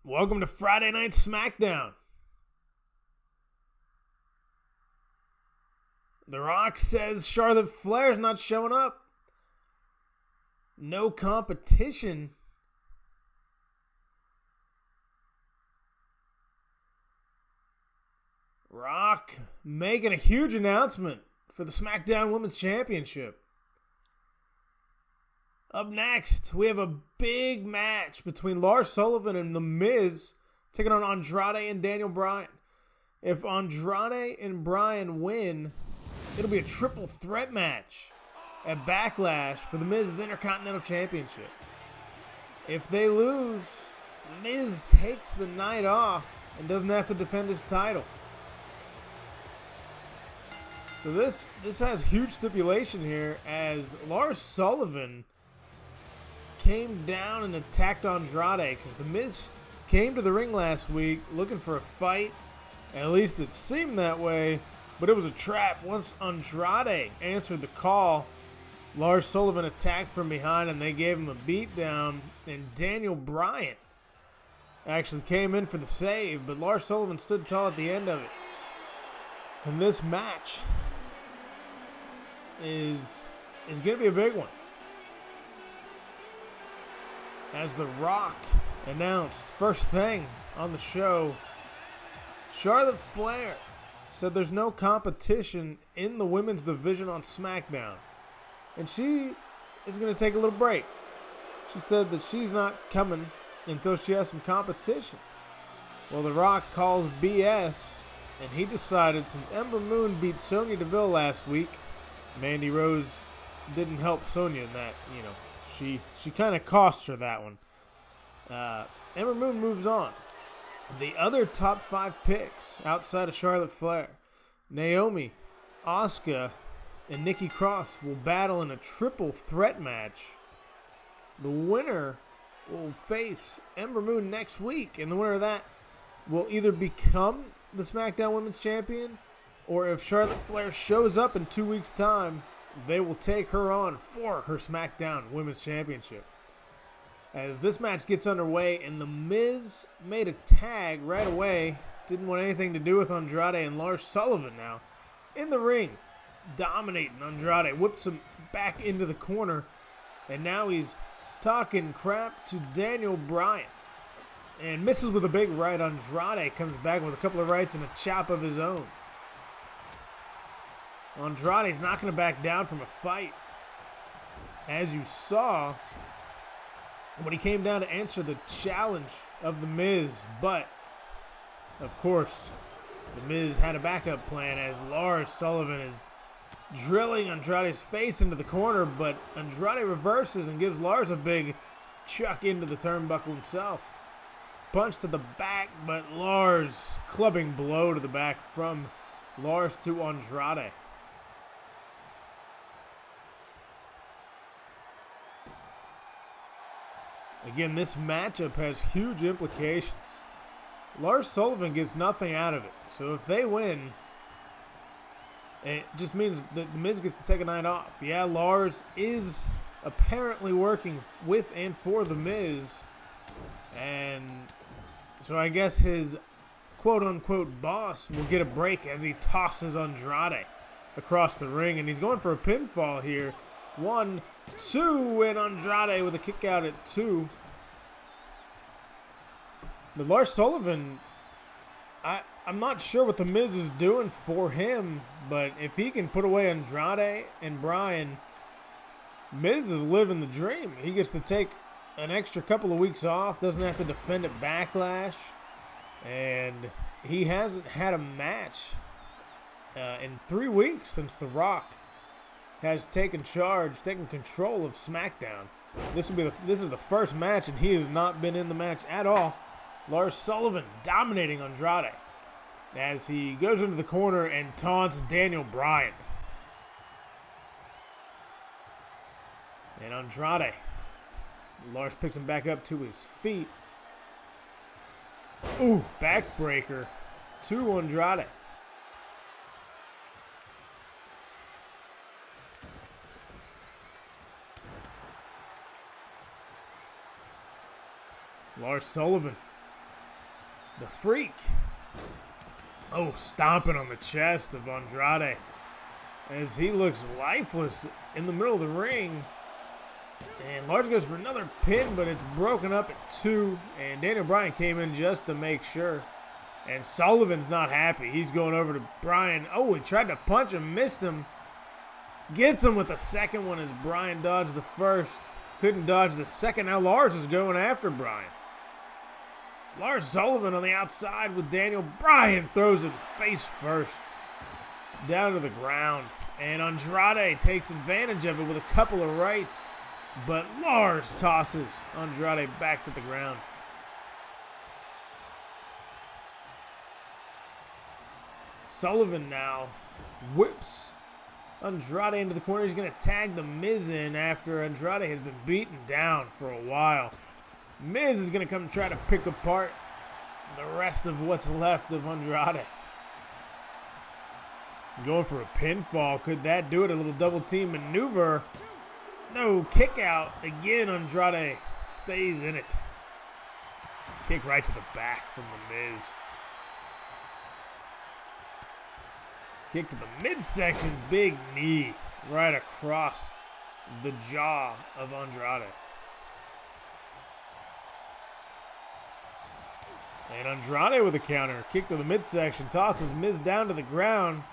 Welcome to Friday Night SmackDown. The Rock says Charlotte Flair's not showing up. No competition. Rock making a huge announcement for the SmackDown Women's Championship. Up next, we have a big match between Lars Sullivan and The Miz taking on Andrade and Daniel Bryan. If Andrade and Bryan win, it'll be a triple threat match at Backlash for The Miz's Intercontinental Championship. If they lose, Miz takes the night off and doesn't have to defend his title. So this has huge stipulation here, as Lars Sullivan came down and attacked Andrade because The Miz came to the ring last week looking for a fight. At least it seemed that way, but it was a trap. Once Andrade answered the call, Lars Sullivan attacked from behind and they gave him a beatdown, and Daniel Bryan actually came in for the save, but Lars Sullivan stood tall at the end of it. And this match is going to be a big one, as The Rock announced first thing on the show, Charlotte Flair said there's no competition in the women's division on SmackDown, and she is going to take a little break. She said that she's not coming until she has some competition. Well, The Rock calls BS, and he decided since Ember Moon beat Sonya Deville last week, Mandy Rose didn't help Sonya in that, She kind of cost her that one. Ember Moon moves on. The other top 5 picks outside of Charlotte Flair, Naomi, Asuka, and Nikki Cross will battle in a triple threat match. The winner will face Ember Moon next week, and the winner of that will either become the SmackDown Women's Champion, or if Charlotte Flair shows up in 2 weeks' time, they will take her on for her SmackDown Women's Championship. As this match gets underway, and The Miz made a tag right away, didn't want anything to do with Andrade, and Lars Sullivan now in the ring, dominating Andrade, whips him back into the corner, and now he's talking crap to Daniel Bryan, and misses with a big right. Andrade comes back with a couple of rights and a chop of his own. Andrade's not going to back down from a fight, as you saw when he came down to answer the challenge of The Miz. But, of course, The Miz had a backup plan, as Lars Sullivan is drilling Andrade's face into the corner, but Andrade reverses and gives Lars a big chuck into the turnbuckle himself. Punch to the back, but Lars clubbing blow to the back from Lars to Andrade. Again, this matchup has huge implications. Lars Sullivan gets nothing out of it. So if they win, it just means that The Miz gets to take a night off. Yeah, Lars is apparently working with and for The Miz. And so I guess his quote-unquote boss will get a break as he tosses Andrade across the ring. And he's going for a pinfall here. 1, 2, and Andrade with a kick out at 2. But Lars Sullivan, I'm not sure what The Miz is doing for him, but if he can put away Andrade and Bryan, Miz is living the dream. He gets to take an extra couple of weeks off, doesn't have to defend at Backlash, and he hasn't had a match in 3 weeks since The Rock has taken control of SmackDown. This is the first match, and he has not been in the match at all. Lars Sullivan dominating Andrade as he goes into the corner and taunts Daniel Bryan. And Andrade, Lars picks him back up to his feet. Ooh, backbreaker to Andrade. Lars Sullivan The Freak. Oh, stomping on the chest of Andrade as he looks lifeless in the middle of the ring. And Lars goes for another pin, but it's broken up at 2. And Daniel Bryan came in just to make sure. And Sullivan's not happy. He's going over to Bryan. Oh, he tried to punch him, missed him. Gets him with the second one as Bryan dodged the first. Couldn't dodge the second. Now Lars is going after Bryan. Lars Sullivan on the outside with Daniel. Bryan throws him face first down to the ground. And Andrade takes advantage of it with a couple of rights. But Lars tosses Andrade back to the ground. Sullivan now whips Andrade into the corner. He's going to tag the Miz in after Andrade has been beaten down for a while. Miz is going to come try to pick apart the rest of what's left of Andrade. Going for a pinfall. Could that do it? A little double team maneuver. No, kick out. Again, Andrade stays in it. Kick right to the back from the Miz. Kick to the midsection. Big knee right across the jaw of Andrade. And Andrade with a counter. Kick to the midsection. Tosses Miz down to the ground.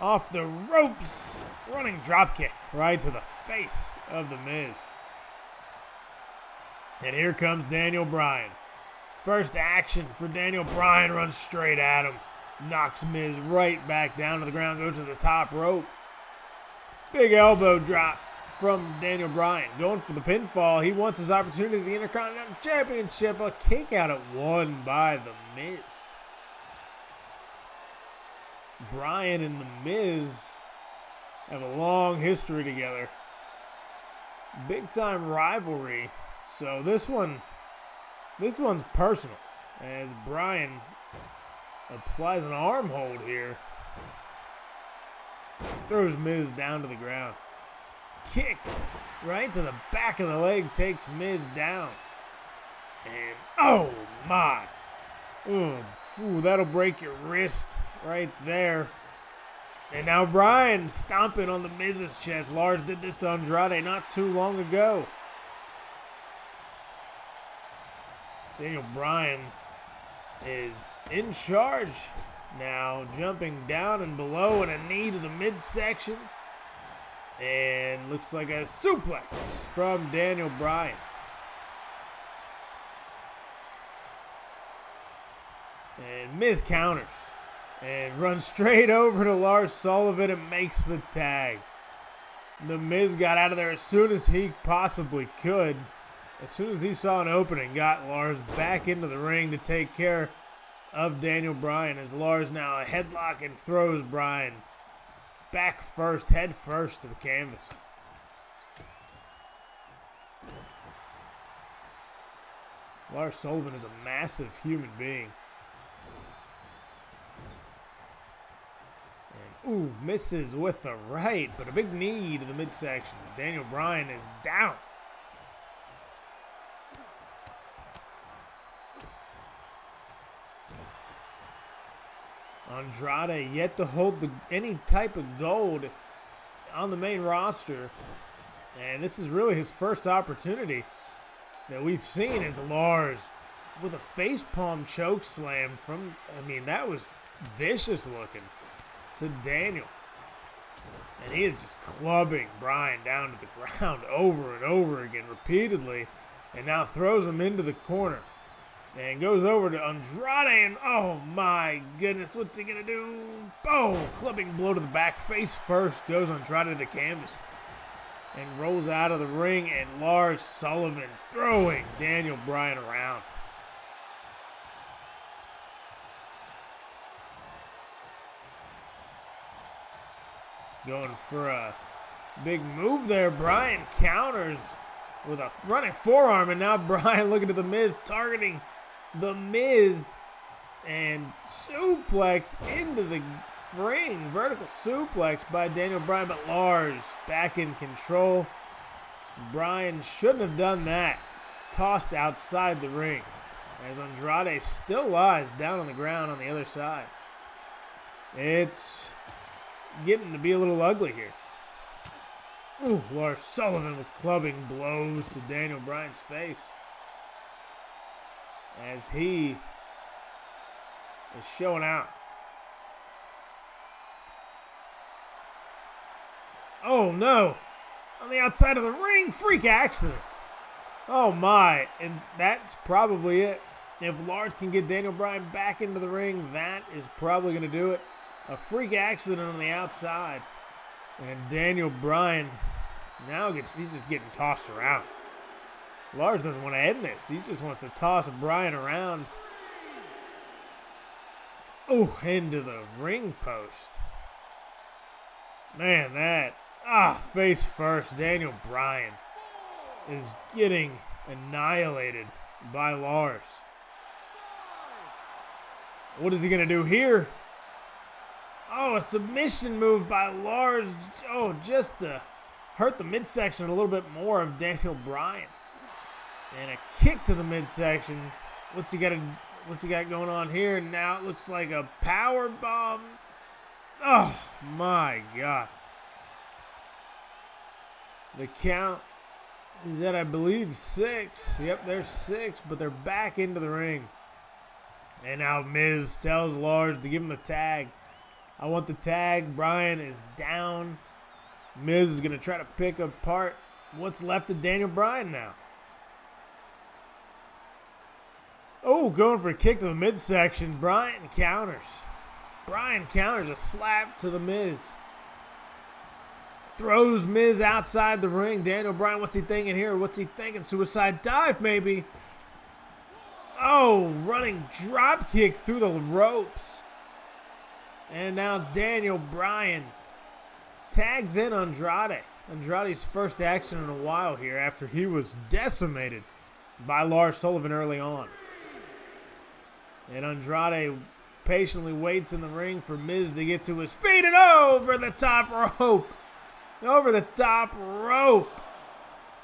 Off the ropes. Running dropkick right to the face of the Miz. And here comes Daniel Bryan. First action for Daniel Bryan. Runs straight at him. Knocks Miz right back down to the ground. Goes to the top rope. Big elbow drop from Daniel Bryan. Going for the pinfall. He wants his opportunity at the Intercontinental Championship. A kick out at 1 by the Miz. Bryan and the Miz have a long history together. Big time rivalry. So this one's personal as Bryan applies an arm hold here. Throws Miz down to the ground. Kick right to the back of the leg takes Miz down. And oh my. Ooh, that'll break your wrist right there. And now Bryan stomping on the Miz's chest. Lars did this to Andrade not too long ago. Daniel Bryan is in charge now, jumping down and below and a knee to the midsection. And looks like a suplex from Daniel Bryan. And Miz counters and runs straight over to Lars Sullivan and makes the tag. The Miz got out of there as soon as he possibly could. As soon as he saw an opening, got Lars back into the ring to take care of Daniel Bryan as Lars now a headlock and throws Bryan back first, head first to the canvas. Lars Sullivan is a massive human being. And ooh, misses with the right, but a big knee to the midsection. Daniel Bryan is down. Andrade yet to hold any type of gold on the main roster. And this is really his first opportunity that we've seen as Lars with a facepalm choke slam from, that was vicious looking to Daniel. And he is just clubbing Bryan down to the ground over and over again repeatedly. And now throws him into the corner. And goes over to Andrade, and oh my goodness, what's he gonna do? Boom! Clubbing blow to the back, face first, goes Andrade to the canvas. And rolls out of the ring, and Lars Sullivan throwing Daniel Bryan around. Going for a big move there. Bryan counters with a running forearm, and now Bryan looking at the Miz, targeting the Miz, and suplex into the ring. Vertical suplex by Daniel Bryan, but Lars back in control. Bryan shouldn't have done that. Tossed outside the ring. as Andrade still lies down on the ground on the other side. It's getting to be a little ugly here. Ooh, Lars Sullivan with clubbing blows to Daniel Bryan's face as he is showing out. Oh no! On the outside of the ring, freak accident. Oh my, and that's probably it. If Lars can get Daniel Bryan back into the ring, that is probably going to do it. A freak accident on the outside. And Daniel Bryan now he's just getting tossed around. Lars doesn't want to end this. He just wants to toss Bryan around. Oh, into the ring post. Man, face first. Daniel Bryan is getting annihilated by Lars. What is he going to do here? Oh, a submission move by Lars. Oh, just to hurt the midsection a little bit more of Daniel Bryan. And a kick to the midsection. What's he got going on here? Now it looks like a power bomb. Oh my God. The count is at, I believe, 6. Yep, there's 6, but they're back into the ring. And now Miz tells Lars to give him the tag. I want the tag. Bryan is down. Miz is going to try to pick apart what's left of Daniel Bryan now. Oh, going for a kick to the midsection. Bryan counters. Bryan counters a slap to the Miz. Throws Miz outside the ring. Daniel Bryan, what's he thinking here? What's he thinking? Suicide dive, maybe. Oh, running drop kick through the ropes. And now Daniel Bryan tags in Andrade. Andrade's first action in a while here after he was decimated by Lars Sullivan early on. And Andrade patiently waits in the ring for Miz to get to his feet and over the top rope. Over the top rope.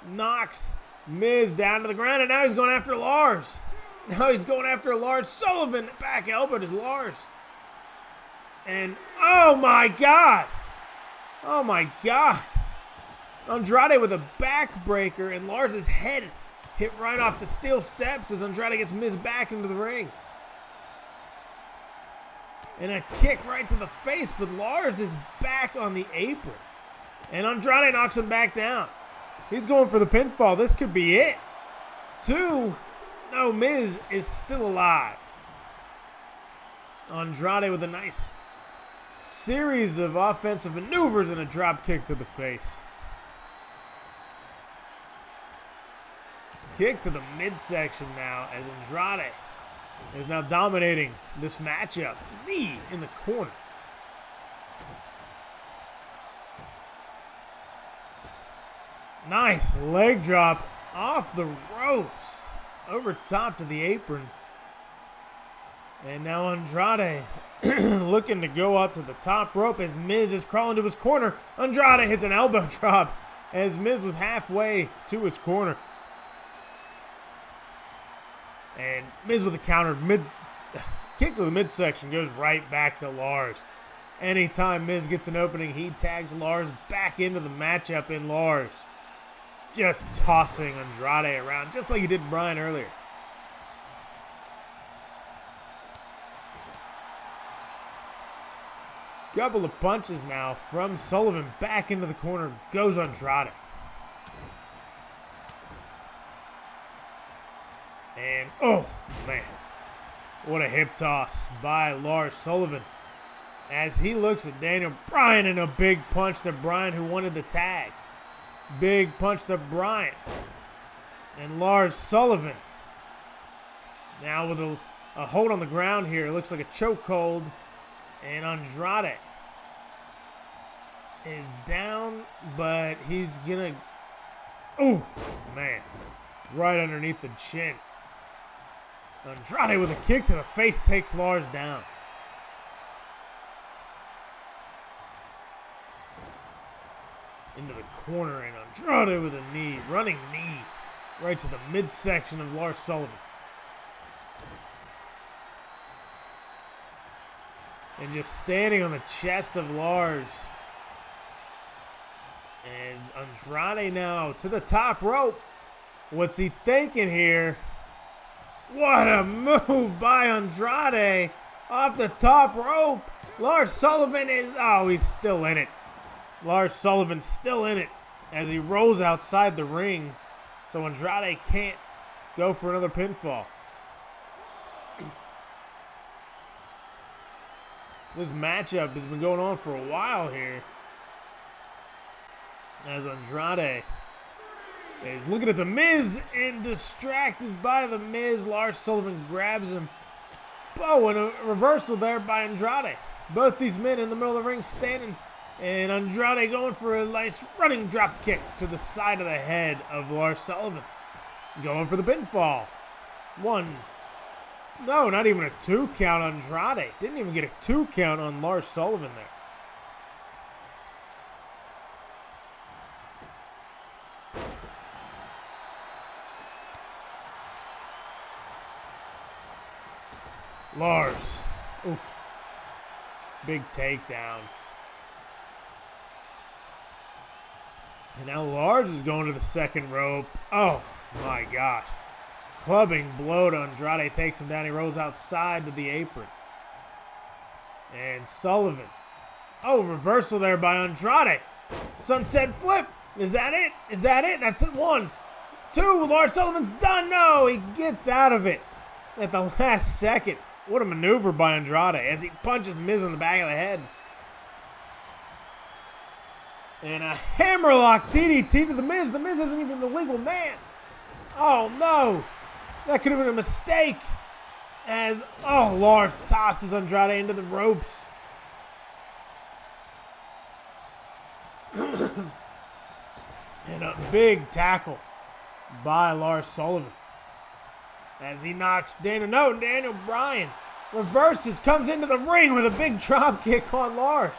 Knocks Miz down to the ground, and now he's going after Lars. Now he's going after Lars Sullivan. Back elbow to Lars. And oh my God. Oh my God. Andrade with a backbreaker, and Lars' head hit right off the steel steps as Andrade gets Miz back into the ring. And a kick right to the face, but Lars is back on the apron. And Andrade knocks him back down. He's going for the pinfall. This could be it. 2. No, Miz is still alive. Andrade with a nice series of offensive maneuvers and a drop kick to the face. Kick to the midsection now as Andrade is now dominating this matchup. Knee in the corner. Nice leg drop off the ropes over top to the apron. And now Andrade looking to go up to the top rope as Miz is crawling to his corner. Andrade hits an elbow drop as Miz was halfway to his corner. And Miz with a counter kick to the midsection goes right back to Lars. Anytime Miz gets an opening, he tags Lars back into the matchup, in Lars just tossing Andrade around just like he did Bryan earlier. Couple of punches now from Sullivan back into the corner goes Andrade. And, oh, man, what a hip toss by Lars Sullivan as he looks at Daniel Bryan, and a big punch to Bryan, who wanted the tag. Big punch to Bryan. And Lars Sullivan now with a hold on the ground here. It looks like a chokehold. And Andrade is down, but he's going to, oh, man, right underneath the chin. Andrade with a kick to the face takes Lars down. Into the corner, and Andrade with a knee, running knee, right to the midsection of Lars Sullivan. and just standing on the chest of Lars. As Andrade now to the top rope. What's he thinking here? What a move by Andrade off the top rope. Lars Sullivan is, oh, he's still in it. Lars Sullivan's still in it as he rolls outside the ring. So Andrade can't go for another pinfall. This matchup has been going on for a while here. As Andrade is looking at the Miz and distracted by the Miz. Lars Sullivan grabs him. Oh, and a reversal there by Andrade. Both these men in the middle of the ring standing. And Andrade going for a nice running drop kick to the side of the head of Lars Sullivan. Going for the pinfall. One. No, not even a 2 count. Andrade didn't even get a 2 count on Lars Sullivan there. Lars. Oof. Big takedown. And now Lars is going to the second rope. Oh, my gosh. Clubbing blow to Andrade. Takes him down. He rolls outside to the apron. And Sullivan. Oh, reversal there by Andrade. Sunset flip. Is that it? Is that it? That's it. 1, 2. Lars Sullivan's done. No, he gets out of it at the last second. What a maneuver by Andrade as he punches Miz in the back of the head. And a hammerlock DDT to the Miz. The Miz isn't even the legal man. Oh, no. That could have been a mistake. As, oh, Lars tosses Andrade into the ropes. And a big tackle by Lars Sullivan. As he knocks Daniel Bryan reverses, comes into the ring with a big drop kick on Lars.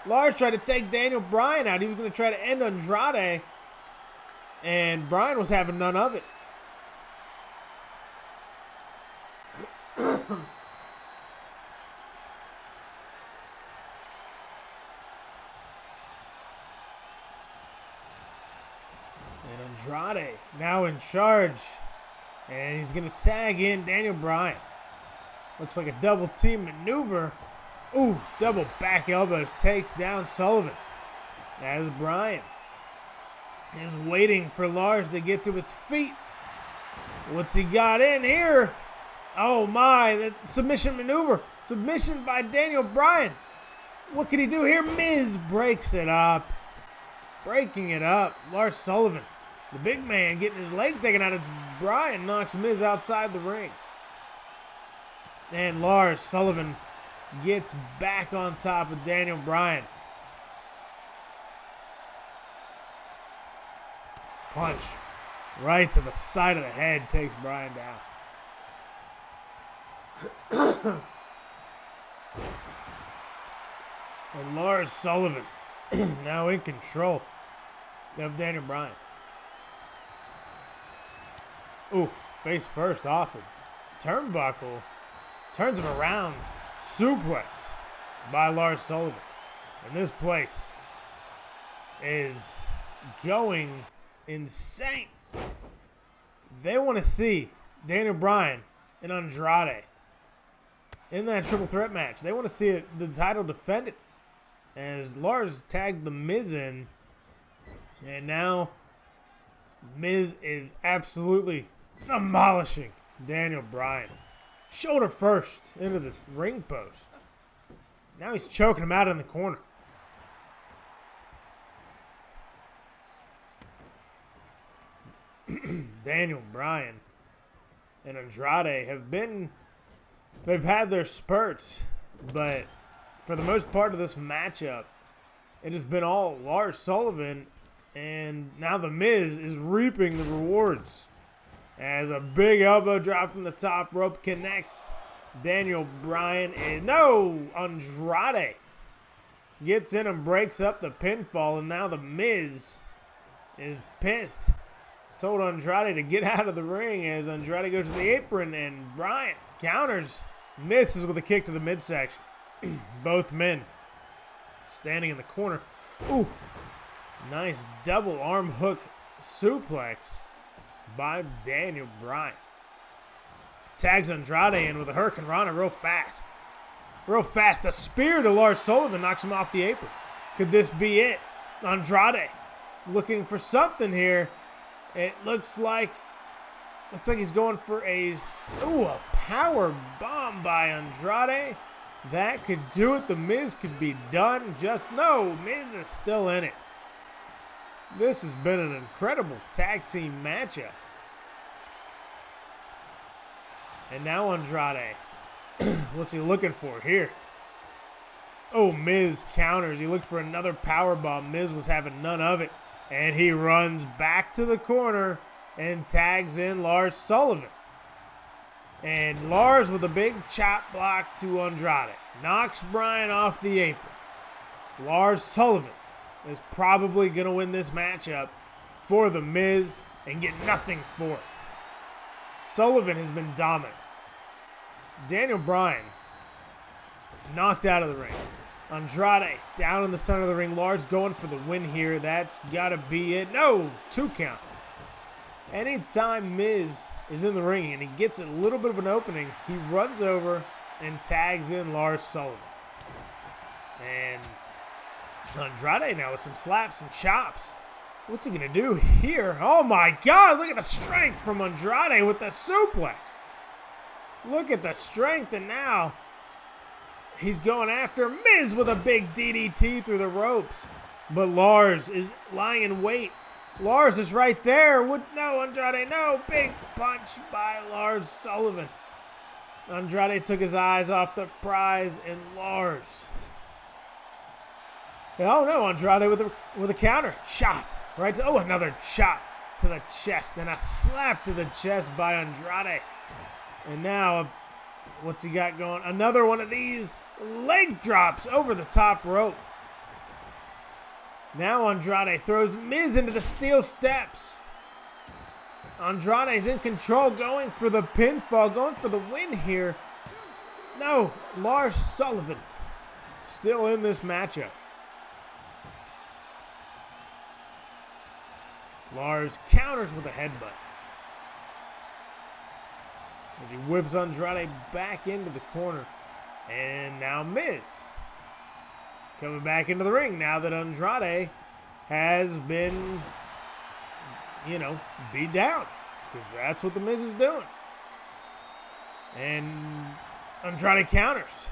Lars tried to take Daniel Bryan out. He was going to try to end Andrade, and Bryan was having none of it. And Andrade now in charge. And he's going to tag in Daniel Bryan. Looks like a double team maneuver. Ooh, double back elbows takes down Sullivan. As Bryan is waiting for Lars to get to his feet. What's he got in here? Oh my, that submission maneuver. Submission by Daniel Bryan. What can he do here? Miz breaks it up. Breaking it up. Lars Sullivan, the big man, getting his leg taken out. It's Bryan knocks Miz outside the ring. And Lars Sullivan gets back on top of Daniel Bryan. Punch right to the side of the head takes Bryan down. And Lars Sullivan now in control of Daniel Bryan. Ooh, face first off the turnbuckle. Turns him around. Suplex by Lars Sullivan. And this place is going insane. They want to see Daniel Bryan and Andrade in that triple threat match. They want to see the title defended. As Lars tagged the Miz in. And now Miz is absolutely demolishing Daniel Bryan. Shoulder first into the ring post. Now he's choking him out in the corner. Daniel Bryan and Andrade they've had their spurts, but for the most part of this matchup, it has been all Lars Sullivan, and now the Miz is reaping the rewards. As a big elbow drop from the top rope connects Daniel Bryan. And no! Andrade gets in and breaks up the pinfall. And now the Miz is pissed. Told Andrade to get out of the ring as Andrade goes to the apron. And Bryan counters. Misses with a kick to the midsection. Both men standing in the corner. Ooh, nice double arm hook suplex by Daniel Bryan. Tags Andrade in with a Hurricane Rana real fast. Real fast. A spear to Lars Sullivan knocks him off the apron. Could this be it? Andrade looking for something here. It looks like he's going for a power bomb by Andrade. That could do it. The Miz could be done. Just no, Miz is still in it. This has been an incredible tag team matchup. And now Andrade. What's he looking for here? Oh, Miz counters. He looked for another powerbomb. Miz was having none of it. And he runs back to the corner and tags in Lars Sullivan. And Lars with a big chop block to Andrade. Knocks Bryan off the apron. Lars Sullivan is probably going to win this matchup for the Miz and get nothing for it. Sullivan has been dominant. Daniel Bryan knocked out of the ring. Andrade down in the center of the ring. Lars going for the win here. That's got to be it. No, 2 count. Anytime Miz is in the ring and he gets a little bit of an opening, he runs over and tags in Lars Sullivan. And Andrade now with some slaps, some chops. What's he going to do here? Oh my God, look at the strength from Andrade with the suplex. Look at the strength, and now he's going after Miz with a big DDT through the ropes. But Lars is lying in wait. Lars is right there. No, Andrade, no. Big punch by Lars Sullivan. Andrade took his eyes off the prize, and Lars. Oh no, Andrade with a counter. Chop. Right to, another chop to the chest, and a slap to the chest by Andrade. And now, what's he got going? Another one of these leg drops over the top rope. Now Andrade throws Miz into the steel steps. Andrade's in control, going for the pinfall, going for the win here. No, Lars Sullivan still in this matchup. Lars counters with a headbutt as he whips Andrade back into the corner. And now Miz coming back into the ring now that Andrade has been, beat down, because that's what the Miz is doing. And Andrade counters.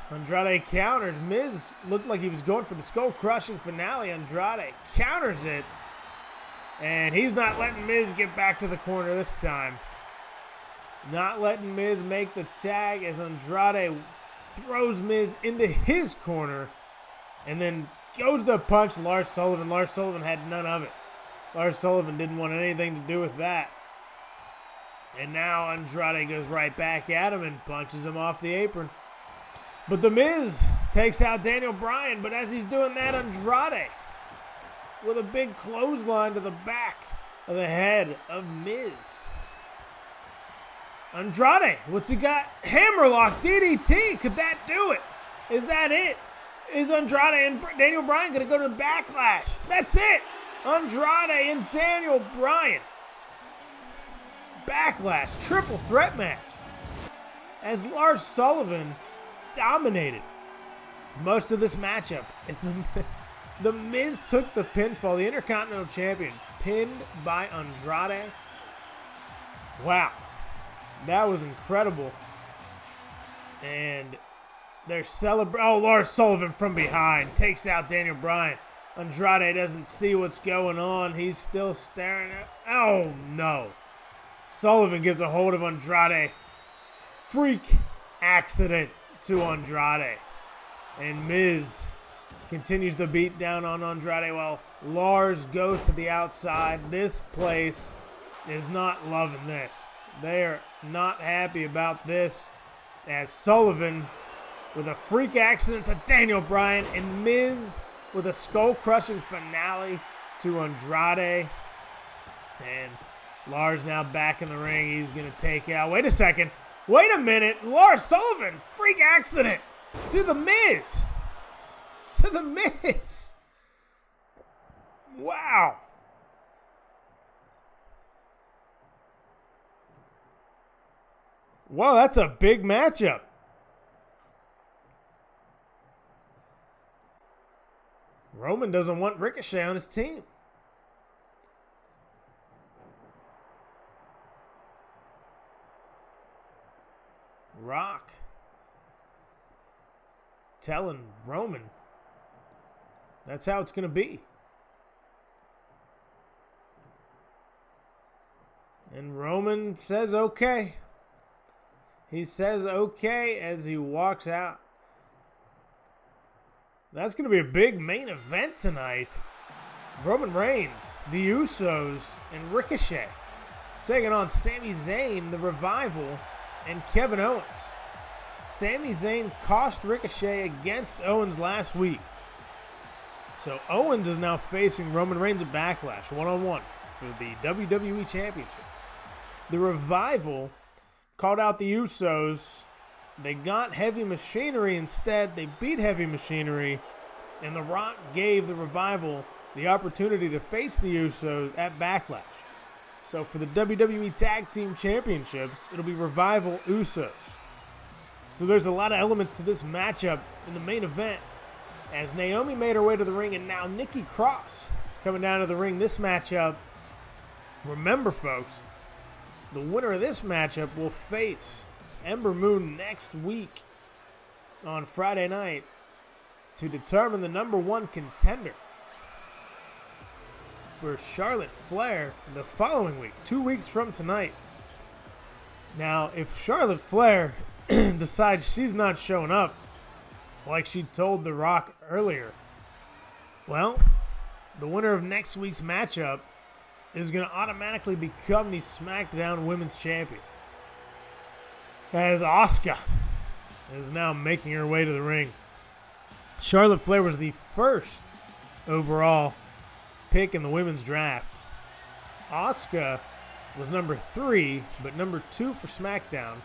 Miz looked like he was going for the skull-crushing finale. Andrade counters it. And he's not letting Miz get back to the corner this time. Not letting Miz make the tag as Andrade throws Miz into his corner and then goes to punch Lars Sullivan. Lars Sullivan had none of it. Lars Sullivan didn't want anything to do with that. And now Andrade goes right back at him and punches him off the apron. But the Miz takes out Daniel Bryan, but as he's doing that, Andrade with a big clothesline to the back of the head of Miz. Andrade, what's he got? Hammerlock DDT. Could that do it? Is that it? Is Andrade and Daniel Bryan going to go to Backlash? That's it. Andrade and Daniel Bryan. Backlash triple threat match. As Lars Sullivan dominated most of this matchup. The Miz took the pinfall. The Intercontinental Champion pinned by Andrade. Wow. That was incredible. And they're celebrating. Oh, Lars Sullivan from behind takes out Daniel Bryan. Andrade doesn't see what's going on. He's still staring at. Oh, no. Sullivan gets a hold of Andrade. Freak accident to Andrade. And Miz continues the beat down on Andrade while Lars goes to the outside. This place is not loving this. They're not happy about this, as Sullivan with a freak accident to Daniel Bryan and Miz with a skull-crushing finale to Andrade. And Lars now back in the ring. He's going to take out. Wait a second. Wait a minute. Lars Sullivan, freak accident To the Miz. To the Miz. Wow. Wow, that's a big matchup. Roman doesn't want Ricochet on his team. Rock telling Roman that's how it's going to be. And Roman says okay. He says okay as he walks out. That's going to be a big main event tonight. Roman Reigns, the Usos, and Ricochet taking on Sami Zayn, the Revival, and Kevin Owens. Sami Zayn cost Ricochet against Owens last week. So Owens is now facing Roman Reigns at Backlash one-on-one for the WWE Championship. The Revival called out the Usos. They got Heavy Machinery instead. They beat Heavy Machinery. And The Rock gave the Revival the opportunity to face the Usos at Backlash. So for the WWE Tag Team Championships, it'll be Revival Usos. So there's a lot of elements to this matchup in the main event as Naomi made her way to the ring and now Nikki Cross coming down to the ring. This matchup, remember folks, the winner of this matchup will face Ember Moon next week on Friday night to determine the number one contender for Charlotte Flair the following week, 2 weeks from tonight. Now, if Charlotte Flair decides she's not showing up like she told The Rock earlier, well, the winner of next week's matchup is going to automatically become the SmackDown Women's Champion, as Asuka is now making her way to the ring. Charlotte Flair was the first overall pick in the women's draft. Asuka was number 3, but number 2 for SmackDown.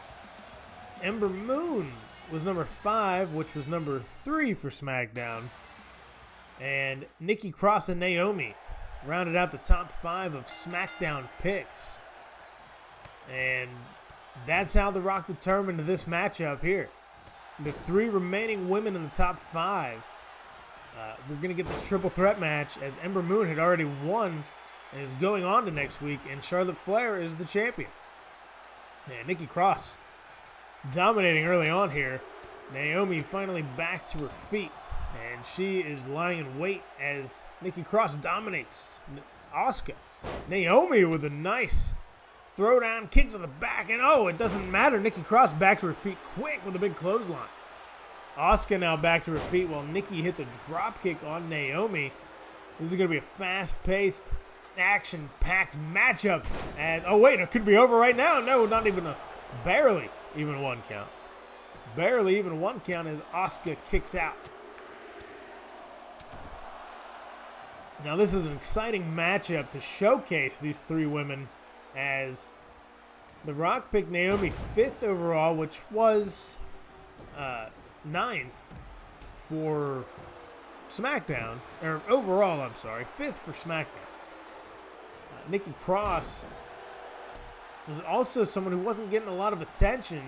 Ember Moon was number 5, which was number 3 for SmackDown. And Nikki Cross and Naomi rounded out the top 5 of SmackDown picks. And that's how The Rock determined this matchup here. The 3 remaining women in the top 5. We're going to get this triple threat match as Ember Moon had already won and is going on to next week, and Charlotte Flair is the champion. And Nikki Cross dominating early on here. Naomi finally back to her feet, and she is lying in wait as Nikki Cross dominates Asuka. Naomi with a nice throwdown kick to the back, and oh, it doesn't matter. Nikki Cross back to her feet quick with a big clothesline. Asuka now back to her feet while Nikki hits a dropkick on Naomi. This is going to be a fast-paced, action-packed matchup. And oh wait, it could be over right now. No, not even barely even one count. Barely even one count as Asuka kicks out. Now this is an exciting matchup to showcase these 3 women, as The Rock picked Naomi 5th overall, which was 9th for SmackDown, or overall, I'm sorry, 5th for SmackDown. Nikki Cross was also someone who wasn't getting a lot of attention,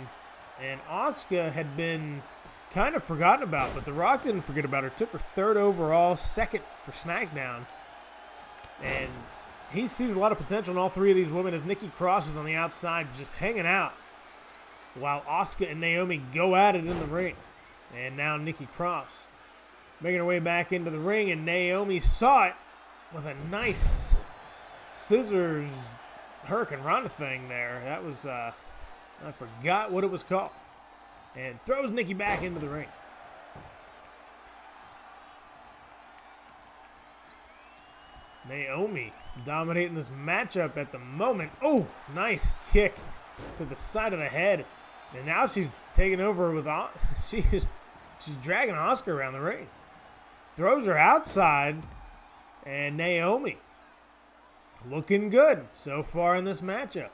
and Asuka had been kind of forgotten about, but The Rock didn't forget about her. Took her 3rd overall, 2nd for SmackDown, and he sees a lot of potential in all 3 of these women as Nikki Cross is on the outside just hanging out while Asuka and Naomi go at it in the ring. And now Nikki Cross making her way back into the ring, and Naomi saw it with a nice scissors Hurricane Rana thing there. That was, I forgot what it was called. And throws Nikki back into the ring. Naomi dominating this matchup at the moment. Oh, nice kick to the side of the head. And now she's taking over with, she's dragging Asuka around the ring. Throws her outside. And Naomi looking good so far in this matchup.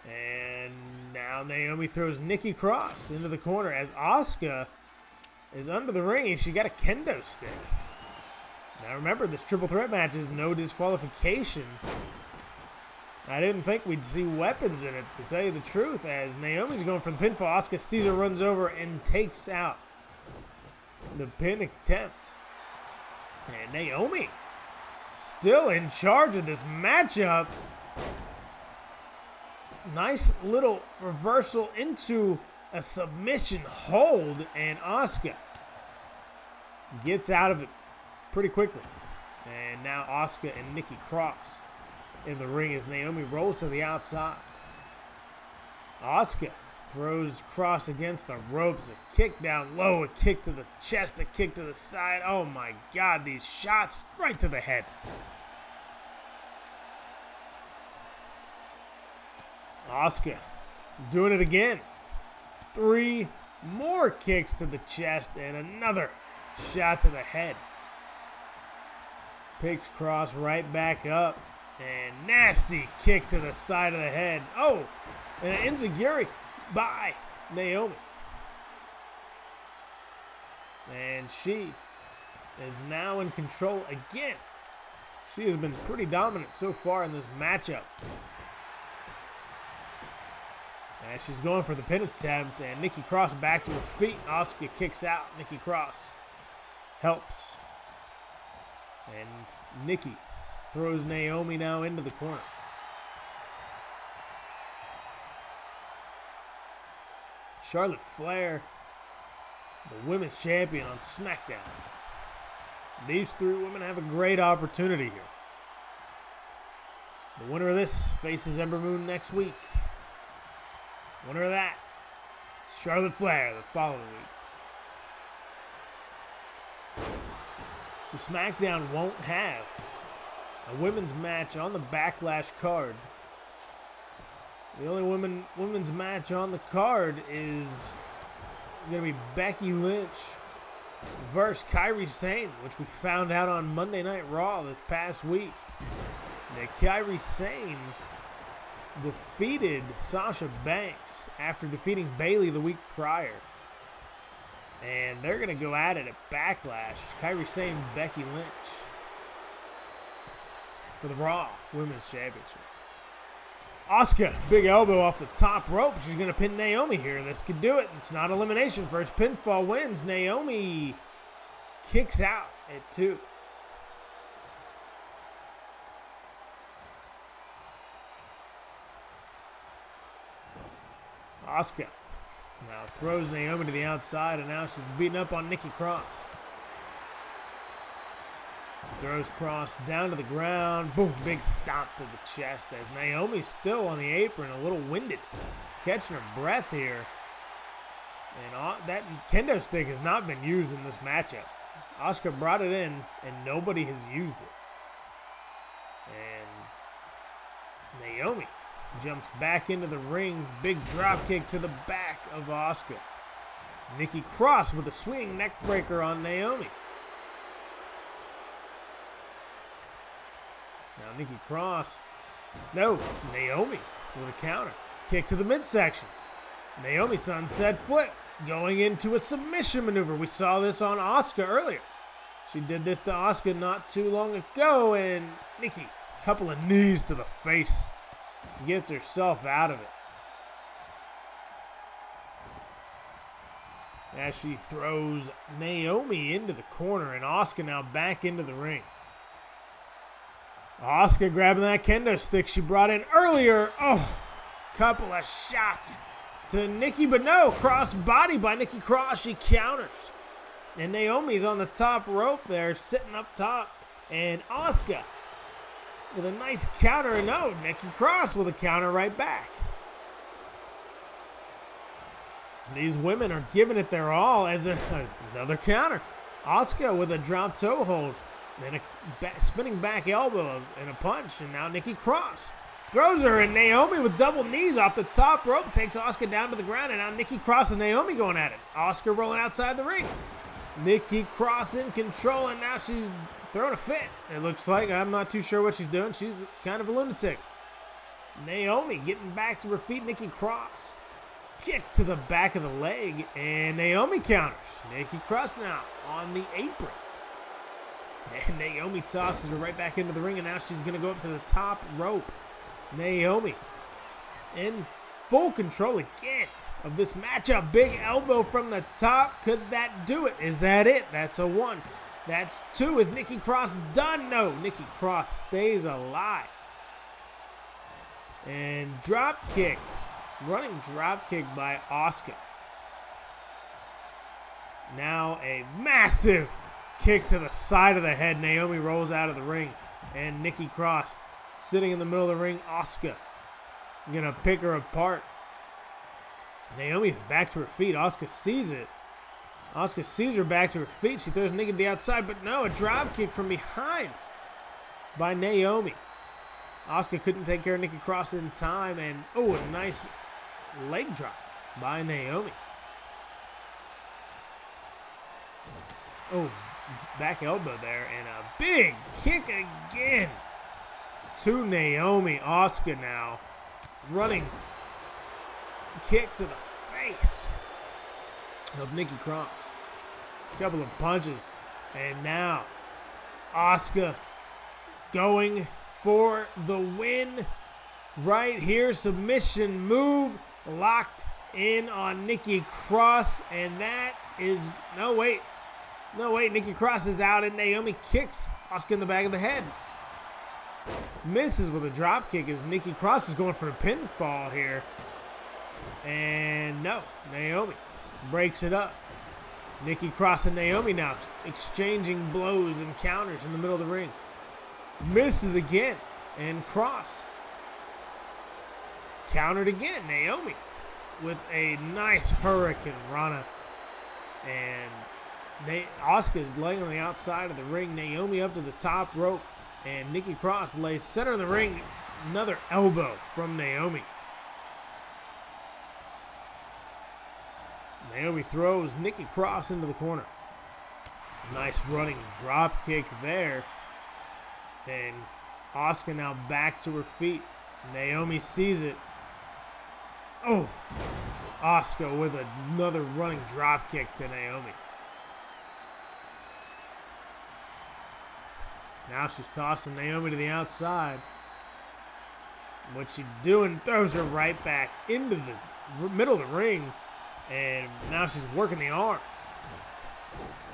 And now Now Naomi throws Nikki Cross into the corner as Asuka is under the ring and she got a kendo stick. Now remember, this triple threat match is no disqualification. I didn't think we'd see weapons in it, to tell you the truth, as Naomi's going for the pinfall. Asuka sees her, runs over, and takes out the pin attempt. And Naomi still in charge of this matchup. Nice little reversal into a submission hold, and Asuka gets out of it pretty quickly. And now Asuka and Nikki Cross in the ring as Naomi rolls to the outside. Asuka throws Cross against the ropes, a kick down low, a kick to the chest, a kick to the side. Oh my God, these shots right to the head. Asuka doing it again. 3 more kicks to the chest and another shot to the head. Picks Cross right back up. And nasty kick to the side of the head. Oh, and an enziguri by Naomi. And she is now in control again. She has been pretty dominant so far in this matchup. And she's going for the pin attempt, and Nikki Cross back to her feet. Asuka kicks out. Nikki Cross helps. And Nikki throws Naomi now into the corner. Charlotte Flair, the women's champion on SmackDown. These 3 women have a great opportunity here. The winner of this faces Ember Moon next week. Winner of that, Charlotte Flair the following week. So SmackDown won't have a women's match on the Backlash card. The only women's match on the card is going to be Becky Lynch versus Kairi Sane, which we found out on Monday Night Raw this past week. Now, Kairi Sane defeated Sasha Banks after defeating Bayley the week prior. And they're going to go at it at Backlash. Kairi Sane, Becky Lynch for the Raw Women's Championship. Asuka, big elbow off the top rope. She's going to pin Naomi here. This could do it. It's not elimination. First pinfall wins. Naomi kicks out at 2. Asuka now throws Naomi to the outside, and now she's beating up on Nikki Cross. Throws Cross down to the ground. Boom, big stomp to the chest as Naomi's still on the apron, a little winded, catching her breath here. And that kendo stick has not been used in this matchup. Asuka brought it in, and nobody has used it. And Naomi jumps back into the ring. Big drop kick to the back of Asuka. Nikki Cross with a swinging neck breaker on Naomi. Now Nikki Cross, no, it's Naomi with a counter. Kick to the midsection. Naomi sunset flip, going into a submission maneuver. We saw this on Asuka earlier. She did this to Asuka not too long ago, and Nikki, couple of knees to the face, gets herself out of it. As she throws Naomi into the corner, and Asuka now back into the ring. Asuka grabbing that kendo stick she brought in earlier. Oh, couple of shots to Nikki, but no, cross body by Nikki Cross. She counters. And Naomi's on the top rope there, sitting up top. And Asuka with a nice counter. And no, Nikki Cross with a counter right back. These women are giving it their all as another counter. Asuka with a drop toe hold. Then a spinning back elbow and a punch. And now Nikki Cross throws her, and Naomi with double knees off the top rope takes Asuka down to the ground. And now Nikki Cross and Naomi going at it. Asuka rolling outside the ring. Nikki Cross in control, and now she's throwing a fit. It looks like. I'm not too sure what she's doing. She's kind of a lunatic. Naomi getting back to her feet. Nikki Cross kick to the back of the leg, and Naomi counters. Nikki Cross now on the apron. And Naomi tosses her right back into the ring, and now she's going to go up to the top rope. Naomi in full control again of this matchup. Big elbow from the top. Could that do it? Is that it? That's a 1. That's 2. Is Nikki Cross done? No. Nikki Cross stays alive. And drop kick. Running drop kick by Asuka. Now a massive kick to the side of the head. Naomi rolls out of the ring. And Nikki Cross sitting in the middle of the ring. Asuka gonna pick her apart. Naomi is back to her feet. Asuka sees it. Asuka sees her back to her feet. She throws Nikki to the outside, but no, a drop kick from behind by Naomi. Asuka couldn't take care of Nikki Cross in time, and oh, a nice leg drop by Naomi. Oh, back elbow there, and a big kick again to Naomi. Asuka now running kick to the face of Nikki Cross. A couple of punches, and now Asuka going for the win right here. Submission move locked in on Nikki Cross, and that is no wait, Nikki Cross is out, and Naomi kicks Asuka in the back of the head. Misses with a drop kick as Nikki Cross is going for a pinfall here. And no, Naomi breaks it up. Nikki Cross and Naomi now exchanging blows and counters in the middle of the ring. Misses again, and Cross countered again. Naomi with a nice Hurricane Rana. And Asuka is laying on the outside of the ring. Naomi up to the top rope. And Nikki Cross lays center of the ring. Another elbow from Naomi. Naomi throws Nikki Cross into the corner. Nice running drop kick there. And Asuka now back to her feet. Naomi sees it. Oh, Asuka with another running drop kick to Naomi. Now she's tossing Naomi to the outside. What she's doing, throws her right back into the middle of the ring. And now she's working the arm.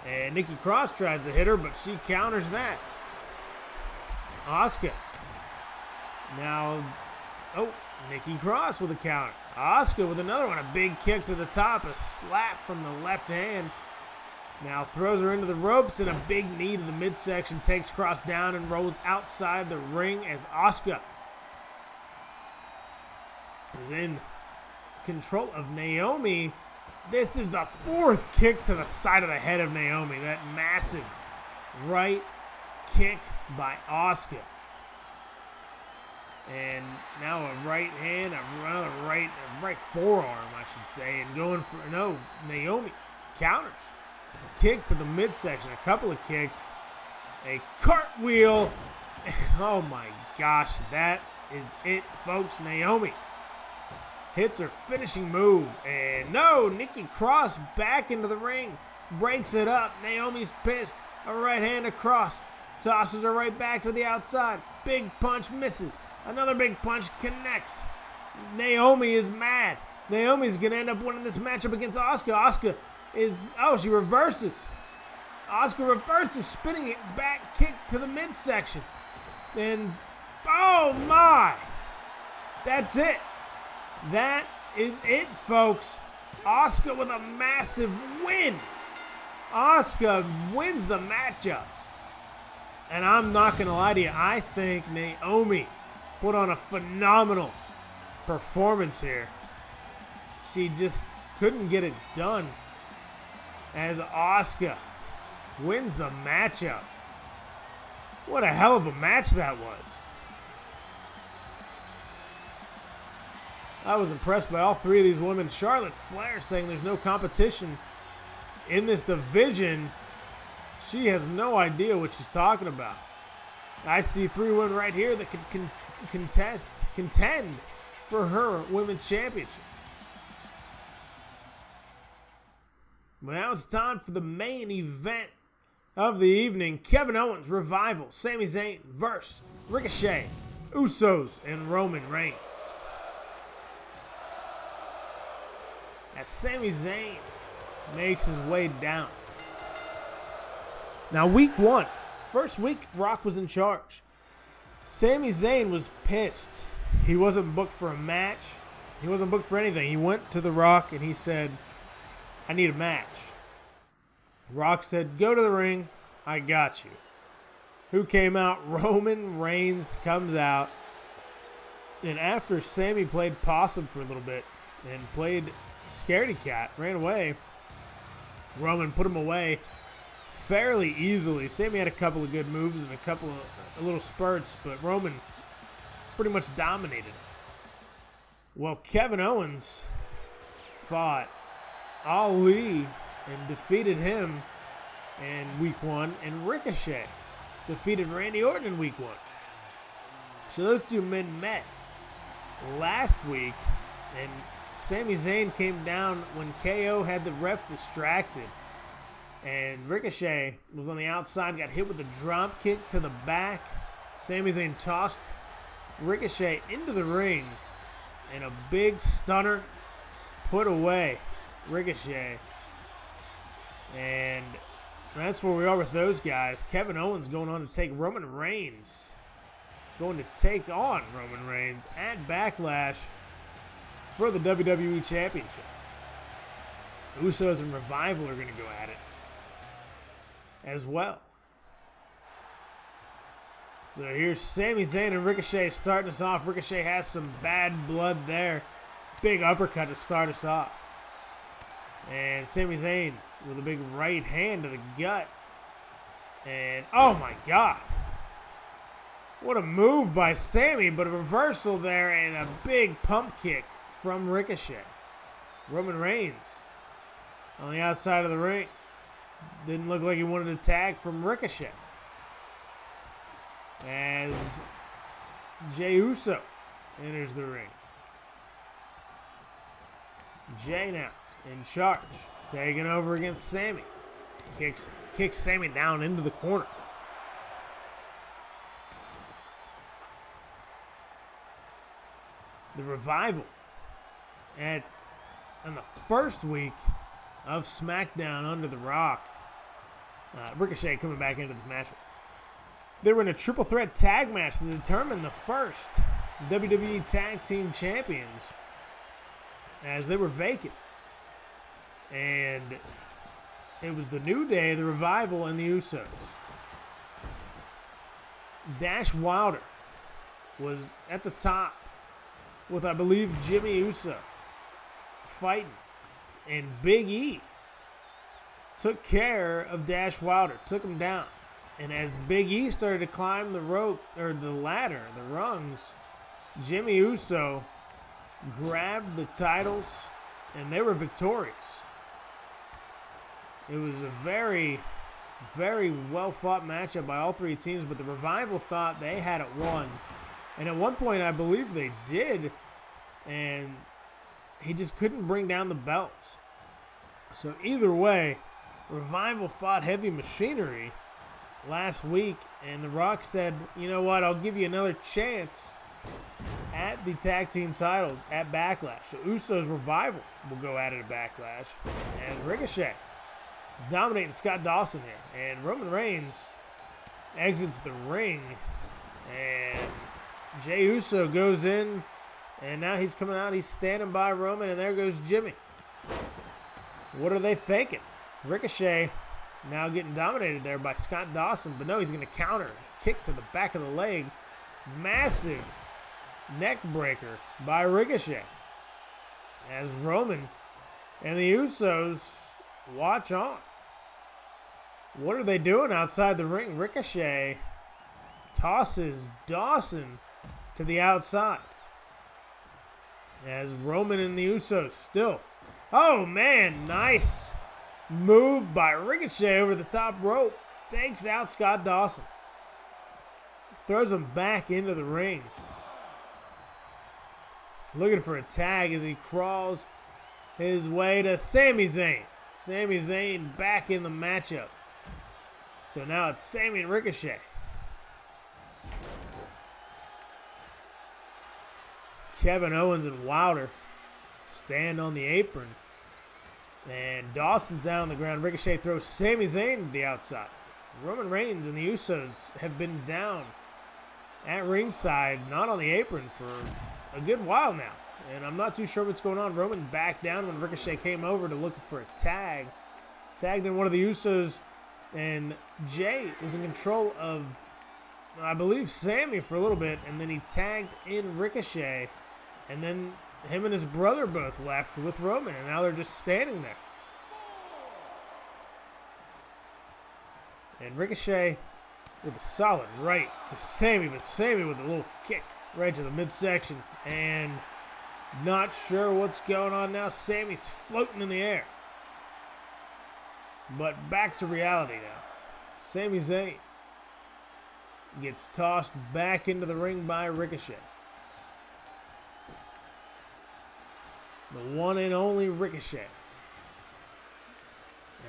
And Nikki Cross tries to hit her, but she counters that. Asuka. Now, oh, Nikki Cross with a counter. Asuka with another one, a big kick to the top, a slap from the left hand. Now throws her into the ropes, and a big knee to the midsection, takes Cross down and rolls outside the ring as Asuka is in control of Naomi. This is the 4th kick to the side of the head of Naomi. That massive right kick by Asuka. And now a right hand, another right forearm, I should say, and going for, no, Naomi counters. Kick to the midsection, a couple of kicks, a cartwheel. Oh my gosh, that is it, folks. Naomi hits her finishing move, and no, Nikki Cross back into the ring, breaks it up. Naomi's pissed. A right hand across, tosses her right back to the outside. Big punch misses. Another big punch connects. Naomi is mad. Naomi's gonna end up winning this matchup against Asuka. Asuka is, oh, she reverses. Asuka reverses, spinning it back kick to the midsection. And, oh my, that's it. That is it, folks. Asuka with a massive win. Asuka wins the matchup. And I'm not going to lie to you, I think Naomi put on a phenomenal performance here. She just couldn't get it done as Asuka wins the matchup. What a hell of a match that was. I was impressed by all 3 of these women. Charlotte Flair saying there's no competition in this division. She has no idea what she's talking about. I see 3 women right here that could contend for her women's championship. But now it's time for the main event of the evening. Kevin Owens, Revival, Sami Zayn versus Ricochet, Usos, and Roman Reigns. As Sami Zayn makes his way down. Now week one, first week Rock was in charge. Sami Zayn was pissed. He wasn't booked for a match. He wasn't booked for anything. He went to The Rock and he said, I need a match. Rock said, go to the ring. I got you. Who came out? Roman Reigns comes out. And after Sami played possum for a little bit and played scaredy cat, ran away, Roman put him away fairly easily. Sami had a couple of good moves and a little spurts, but Roman pretty much dominated. Well, Kevin Owens fought Ali and defeated him in week one, and Ricochet defeated Randy Orton in week one. So those two men met last week, and Sami Zayn came down when KO had the ref distracted. And Ricochet was on the outside, got hit with a drop kick to the back. Sami Zayn tossed Ricochet into the ring, and a big stunner put away Ricochet. And that's where we are with those guys. Kevin Owens going on to take Roman Reigns. Going to take on Roman Reigns at Backlash for the WWE Championship. Usos and Revival are going to go at it as well. So here's Sami Zayn and Ricochet starting us off. Ricochet has some bad blood there. Big uppercut to start us off. And Sami Zayn with a big right hand to the gut. And oh my God. What a move by Sami, but a reversal there and a big pump kick from Ricochet. Roman Reigns on the outside of the ring. Didn't look like he wanted a tag from Ricochet. As Jey Uso enters the ring. Jey now in charge, taking over against Sami. Kicks Sami down into the corner. The Revival on the first week of SmackDown under The Rock. Ricochet coming back into this match. They were in a triple threat tag match to determine the first WWE Tag Team Champions, as they were vacant. And it was the New Day, the Revival, and the Usos. Dash Wilder was at the top with, I believe, Jimmy Uso fighting. And Big E took care of Dash Wilder, took him down. And as Big E started to climb the rope, or the ladder, the rungs, Jimmy Uso grabbed the titles, and they were victorious. It was a very, very well-fought matchup by all three teams, but the Revival thought they had it won. And at one point, I believe they did, and he just couldn't bring down the belts. So either way, Revival fought Heavy Machinery last week, and The Rock said, you know what, I'll give you another chance at the tag team titles at Backlash. So Usos Revival will go at it at Backlash, as Ricochet is dominating Scott Dawson here. And Roman Reigns exits the ring, and Jey Uso goes in, and now he's coming out, he's standing by Roman, and there goes Jimmy. What are they thinking? Ricochet now getting dominated there by Scott Dawson, but no, he's going to counter. Kick to the back of the leg. Massive neck breaker by Ricochet. As Roman and the Usos watch on. What are they doing outside the ring? Ricochet tosses Dawson to the outside. As Roman and the Usos still. Oh man, nice move by Ricochet over the top rope. Takes out Scott Dawson. Throws him back into the ring. Looking for a tag as he crawls his way to Sami Zayn. Sami Zayn back in the matchup. So now it's Sami and Ricochet. Kevin Owens and Wilder stand on the apron. And Dawson's down on the ground. Ricochet throws Sami Zayn to the outside. Roman Reigns and the Usos have been down at ringside, not on the apron, for a good while now. And I'm not too sure what's going on. Roman backed down when Ricochet came over to look for a tag. Tagged in one of the Usos, and Jay was in control of, I believe, Sami for a little bit, and then he tagged in Ricochet, and then him and his brother both left with Roman, and now they're just standing there. And Ricochet with a solid right to Sami, but Sami with a little kick right to the midsection. And not sure what's going on now. Sami's floating in the air. But back to reality now. Sami Zayn gets tossed back into the ring by Ricochet. The one and only Ricochet.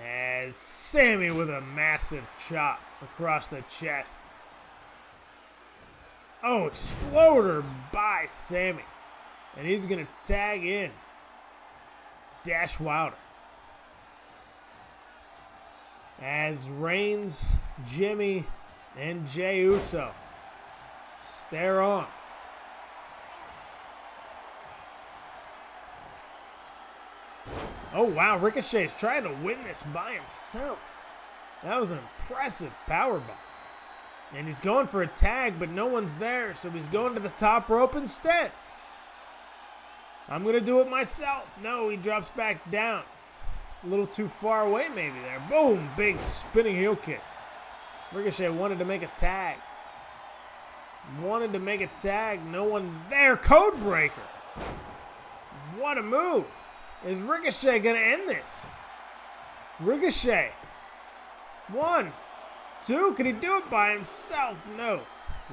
As Sami with a massive chop across the chest. Oh, exploder by Sami. And he's going to tag in Dash Wilder. As Reigns, Jimmy, and Jey Uso stare on. Oh, wow. Ricochet's trying to win this by himself. That was an impressive powerbomb. And he's going for a tag, but no one's there, so he's going to the top rope instead. I'm going to do it myself. No, he drops back down. A little too far away maybe there. Boom, big spinning heel kick. Ricochet wanted to make a tag. No one there. Code breaker. What a move. Is Ricochet going to end this? Ricochet. 1, 2. Can he do it by himself? No.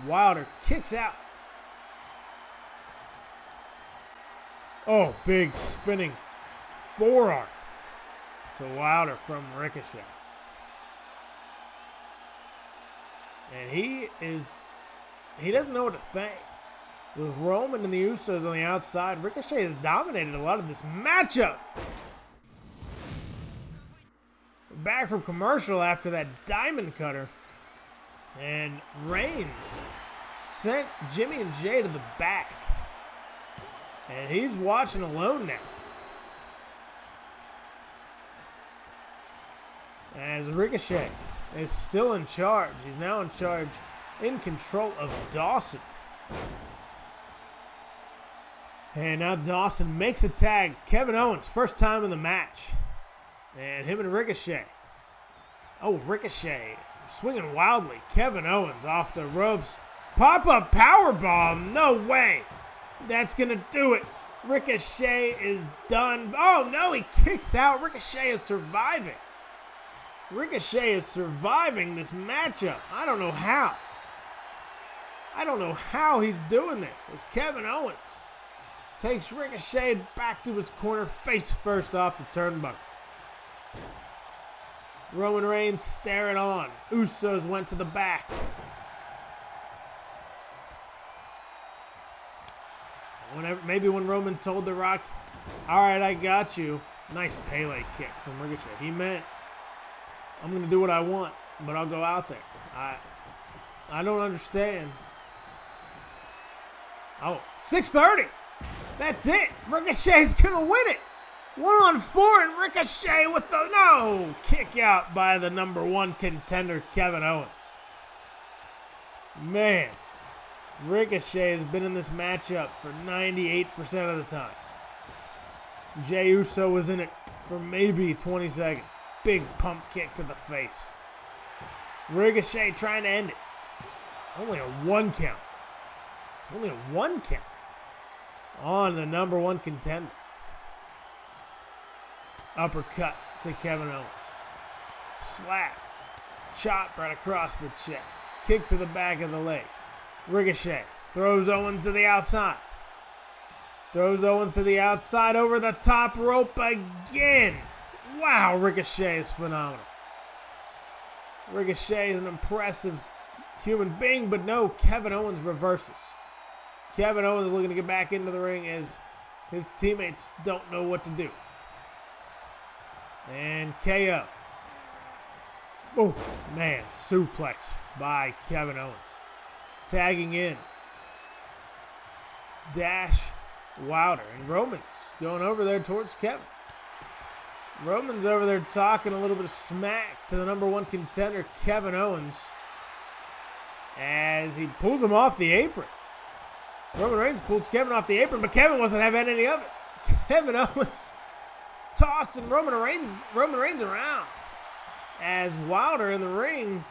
Wilder kicks out. Oh, big spinning forearm to Wilder from Ricochet. And he doesn't know what to think. With Roman and the Usos on the outside, Ricochet has dominated a lot of this matchup. Back from commercial after that diamond cutter. And Reigns sent Jimmy and Jay to the back. And he's watching alone now. As Ricochet is still in charge. He's now in charge, in control of Dawson. And now Dawson makes a tag. Kevin Owens, first time in the match. And him and Ricochet. Oh, Ricochet swinging wildly. Kevin Owens off the ropes. Pop-up powerbomb. No way. That's going to do it. Ricochet is done. Oh, no, he kicks out. Ricochet is surviving. Ricochet is surviving this matchup. I don't know how. He's doing this. As Kevin Owens takes Ricochet back to his corner, face first off the turnbuckle. Roman Reigns staring on. Usos went to the back. Maybe when Roman told The Rock, all right, I got you. Nice Pele kick from Ricochet. He meant, I'm going to do what I want, but I'll go out there. I don't understand. Oh, 6:30. That's it. Ricochet's going to win it. 1-on-4 and Ricochet with the kick out by the #1 contender, Kevin Owens. Man, Ricochet has been in this matchup for 98% of the time. Jey Uso was in it for maybe 20 seconds. Big pump kick to the face. Ricochet trying to end it. Only a 1 count. On the #1 contender. Uppercut to Kevin Owens. Slap. Chop right across the chest. Kick to the back of the leg. Ricochet throws Owens to the outside. Over the top rope again. Wow, Ricochet is phenomenal. Ricochet is an impressive human being, but no, Kevin Owens reverses. Kevin Owens is looking to get back into the ring as his teammates don't know what to do. And KO. Oh, man, suplex by Kevin Owens. Tagging in. Dash Wilder. And Roman's going over there towards Kevin. Roman's over there talking a little bit of smack to the number one contender, Kevin Owens, as he pulls him off the apron. Roman Reigns pulls Kevin off the apron, but Kevin wasn't having any of it. Kevin Owens tossing Roman Reigns around as Wilder in the ring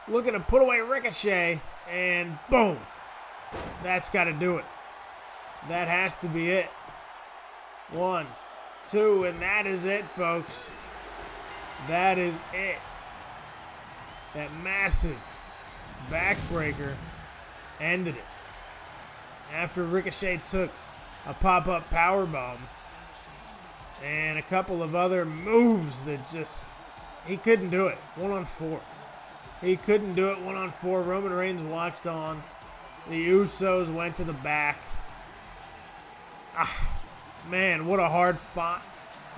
looking to put away Ricochet, and boom. That's got to do it. That has to be it. 1, 2, and that is it, folks. That is it. That massive backbreaker ended it. After Ricochet took a pop-up powerbomb and a couple of other moves that just, he couldn't do it. 1-on-4. He couldn't do it 1-on-4. Roman Reigns watched on. The Usos went to the back. Man, what a hard-fought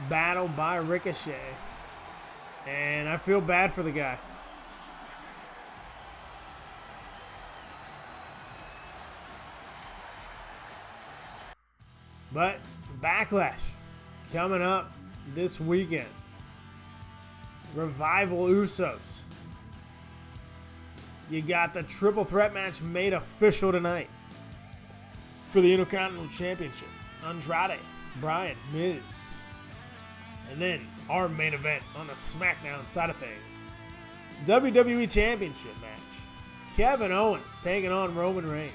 battle by Ricochet. And I feel bad for the guy. But Backlash coming up this weekend. Revival Usos. You got the triple threat match made official tonight for the Intercontinental Championship. Andrade, Bryan, Miz. And then our main event on the SmackDown side of things. WWE Championship match. Kevin Owens taking on Roman Reigns.